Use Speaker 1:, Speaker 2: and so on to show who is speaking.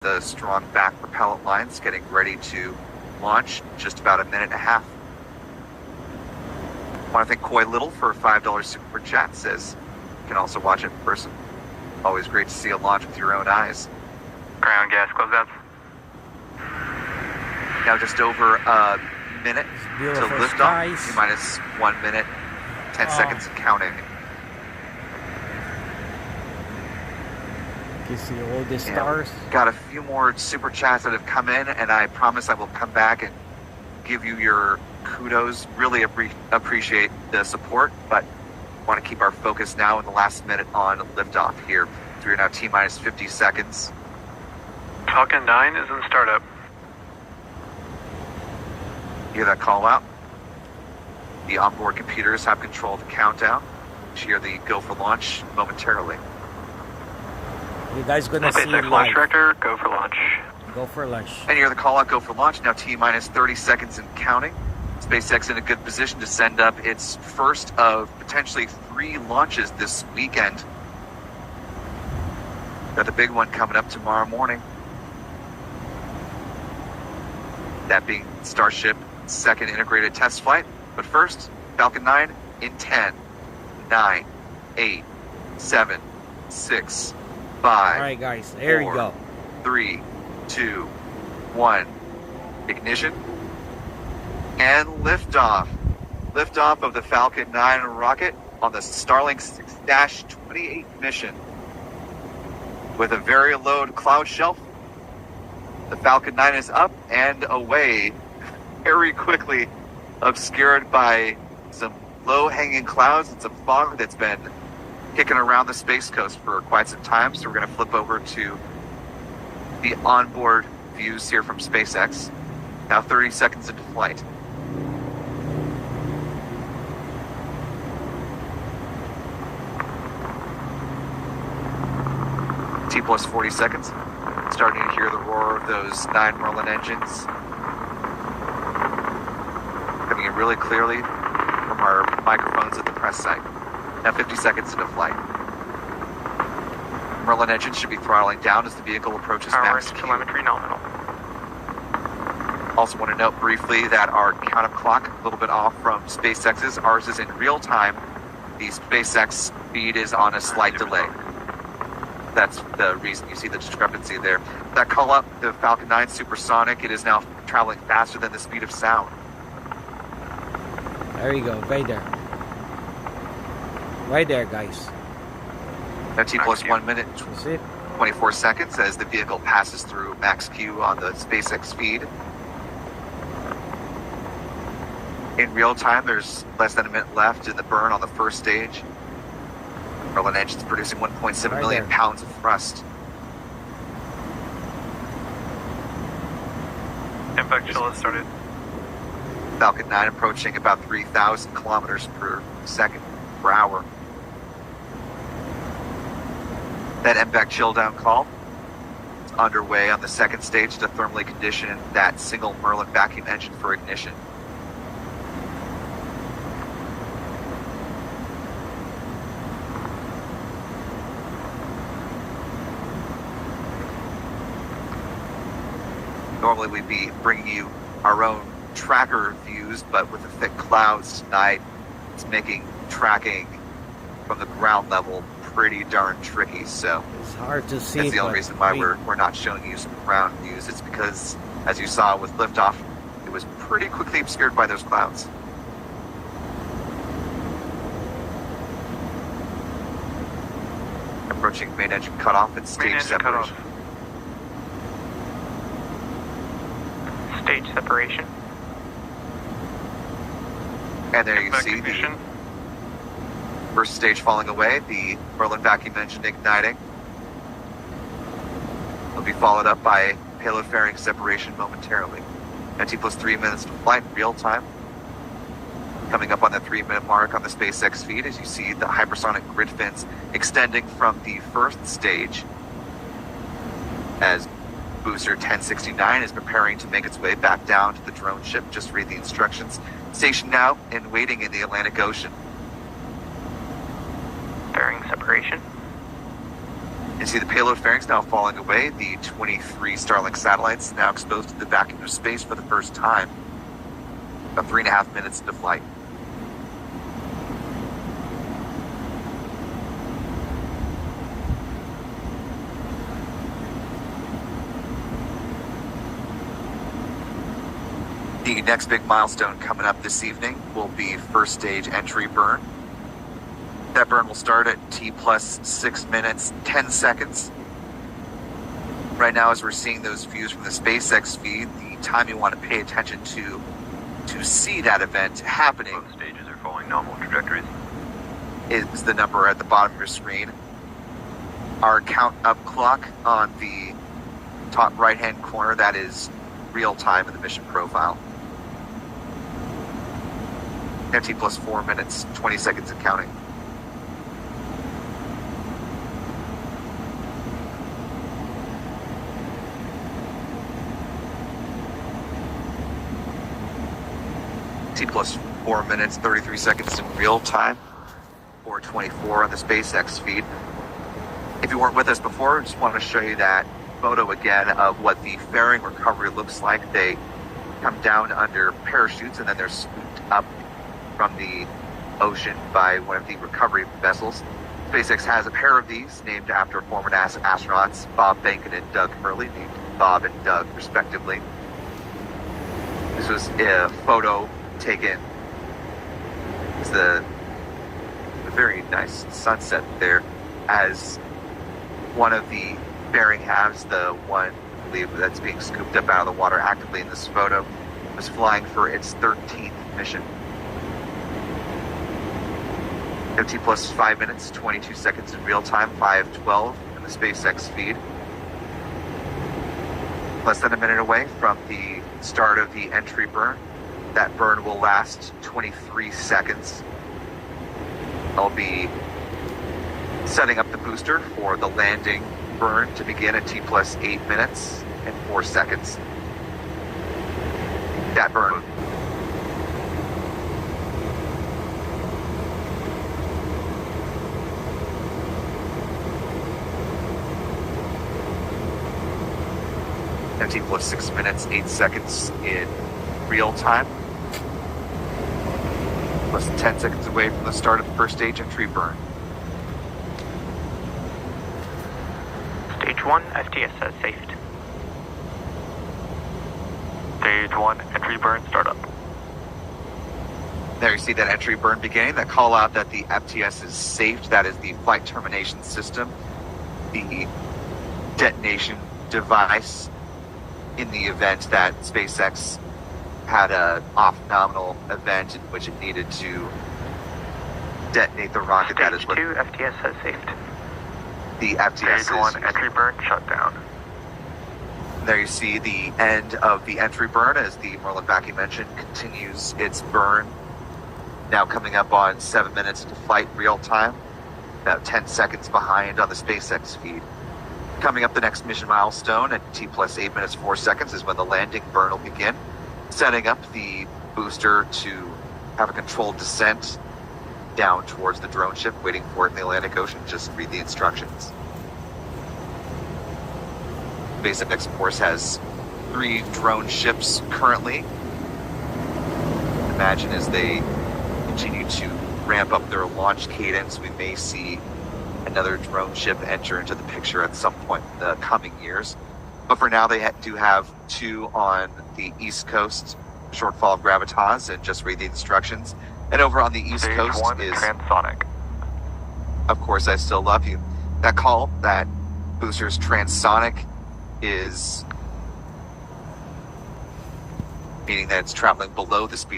Speaker 1: the strong back propellant lines, getting ready to launch. Just about a minute and a half. I want to thank Coy Little for a $5 super chat. Says you can also watch it in person. Always great to see a launch with your own eyes.
Speaker 2: Ground gas closeouts.
Speaker 1: Now just over a minute to liftoff. T-minus 1 minute, 10 seconds and counting.
Speaker 3: You see all the stars.
Speaker 1: Got a few more super chats that have come in, and I promise I will come back and give you your kudos. Really appreciate the support, but want to keep our focus now in the last minute on liftoff here. So we're now T-minus 50 seconds.
Speaker 2: Falcon 9 is in startup.
Speaker 1: Hear that call out? The onboard computers have control of the countdown. You hear the go for launch momentarily.
Speaker 3: You guys gonna see
Speaker 2: SpaceX
Speaker 3: live.
Speaker 2: launch director, go for launch.
Speaker 3: Go for lunch.
Speaker 1: And you hear the call out, go for launch. Now T-minus 30 seconds and counting. SpaceX in a good position to send up its first of potentially 3 launches this weekend. Got the big one coming up tomorrow morning. That being Starship second integrated test flight. But first, Falcon 9 in 10, 9, 8, 7, 6, 5.
Speaker 3: All right, guys. There
Speaker 1: 4,
Speaker 3: you go.
Speaker 1: 3, 2, 1. Ignition. And liftoff. Liftoff of the Falcon 9 rocket on the Starlink 6-28 mission. With a very low cloud shelf, the Falcon 9 is up and away very quickly, obscured by some low-hanging clouds and some fog that's been kicking around the Space Coast for quite some time. So we're going to flip over to the onboard views here from SpaceX. Now 30 seconds into flight. T plus 40 seconds. Starting to hear the roar of those 9 Merlin engines. Coming in really clearly from our microphones at the press site. Now 50 seconds into flight. Merlin engines should be throttling down as the vehicle approaches max Q.
Speaker 2: Telemetry nominal.
Speaker 1: Also want to note briefly that our count-up clock, a little bit off from SpaceX's. Ours is in real time. The SpaceX feed is on a slight delay. That's the reason you see the discrepancy there. That call up, the Falcon 9 supersonic, it is now traveling faster than the speed of sound.
Speaker 3: There you go. Right there. Right there, guys.
Speaker 1: Now T plus 1 minute,
Speaker 3: That's it.
Speaker 1: 24 seconds as the vehicle passes through max Q on the SpaceX feed. In real time, there's less than a minute left in the burn on the first stage. Merlin engines producing 1.7
Speaker 3: Right
Speaker 1: million
Speaker 3: there.
Speaker 1: pounds of thrust.
Speaker 2: Impact chill has started.
Speaker 1: Falcon 9 approaching about 3,000 kilometers per second per hour. That MVAC chill down call is underway on the second stage to thermally condition that single Merlin vacuum engine for ignition. Normally we'd be bringing you our own tracker views, but with the thick clouds tonight, it's making tracking from the ground level pretty darn tricky. So
Speaker 3: It's hard to see.
Speaker 1: that's the only reason why we're not showing you some ground views. It's because, as you saw with liftoff, it was pretty quickly obscured by those clouds. Approaching main engine cutoff and stage
Speaker 2: Main engine
Speaker 1: separation.
Speaker 2: cutoff. Stage separation.
Speaker 1: And there you
Speaker 2: Impact
Speaker 1: see
Speaker 2: ignition.
Speaker 1: the first stage falling away, the Merlin vacuum engine igniting. It'll be followed up by payload fairing separation momentarily. And T plus 3 minutes to flight in real time. Coming up on the 3-minute mark on the SpaceX feed as you see the hypersonic grid fins extending from the first stage as booster 1069 is preparing to make its way back down to the drone ship. Just read the instructions. Stationed now and waiting in the Atlantic Ocean.
Speaker 2: Fairing separation.
Speaker 1: You see the payload fairings now falling away. The 23 Starlink satellites now exposed to the vacuum of space for the first time. About 3.5 minutes into flight. The next big milestone coming up this evening will be first stage entry burn. That burn will start at T plus 6 minutes, 10 seconds. Right now, as we're seeing those views from the SpaceX feed, the time you want to pay attention to see that event happening.
Speaker 2: Both stages are following normal trajectories.
Speaker 1: Is the number at the bottom of your screen. Our count up clock on the top right hand corner, that is real time in the mission profile. T plus 4 minutes, 20 seconds and counting. T plus 4 minutes, 33 seconds in real time, 4:24 on the SpaceX feed. If you weren't with us before, I just want to show you that photo again of what the fairing recovery looks like. They come down under parachutes and then they're scooped up from the ocean by one of the recovery vessels. SpaceX has a pair of these named after former NASA astronauts Bob Behnken and Doug Hurley, named Bob and Doug respectively. This was a photo taken. It's the very nice sunset there as one of the fairing halves, the one I believe that's being scooped up out of the water actively in this photo, was flying for its 13th mission. T plus 5 minutes, 22 seconds in real time, 5:12 in the SpaceX feed. Less than a minute away from the start of the entry burn. That burn will last 23 seconds. I'll be setting up the booster for the landing burn to begin at T plus 8 minutes and 4 seconds. That burn. T plus 6 minutes, 8 seconds in real time. Less than 10 seconds away from the start of the first stage entry burn.
Speaker 2: Stage 1, FTS has saved. Stage 1, entry burn startup.
Speaker 1: There you see that entry burn beginning, that call out that the FTS is saved. That is the flight termination system, the detonation device in the event that SpaceX had a off-nominal event in which it needed to detonate the rocket.
Speaker 2: Stage
Speaker 1: That is what
Speaker 2: 2, FTS has saved.
Speaker 1: the FTS
Speaker 2: Stage 1, entry burn shut down.
Speaker 1: There you see the end of the entry burn as the Merlin vacuum engine continues its burn. Now coming up on 7 minutes to flight real time, about 10 seconds behind on the SpaceX feed. Coming up the next mission milestone at T plus 8 minutes 4 seconds is when the landing burn will begin, setting up the booster to have a controlled descent down towards the drone ship, waiting for it in the Atlantic Ocean. Just read the instructions. SpaceX, of course, has 3 drone ships currently. Imagine as they continue to ramp up their launch cadence, we may see another drone ship enter into the picture at some point in the coming years. But for now, they do have 2 on the East Coast, shortfall of gravitas, and just read the instructions. And over on the East
Speaker 2: Stage
Speaker 1: Coast
Speaker 2: 1,
Speaker 1: is,
Speaker 2: transonic.
Speaker 1: Of Course I Still Love You. That call, that booster's transonic, is meaning that it's traveling below the speed of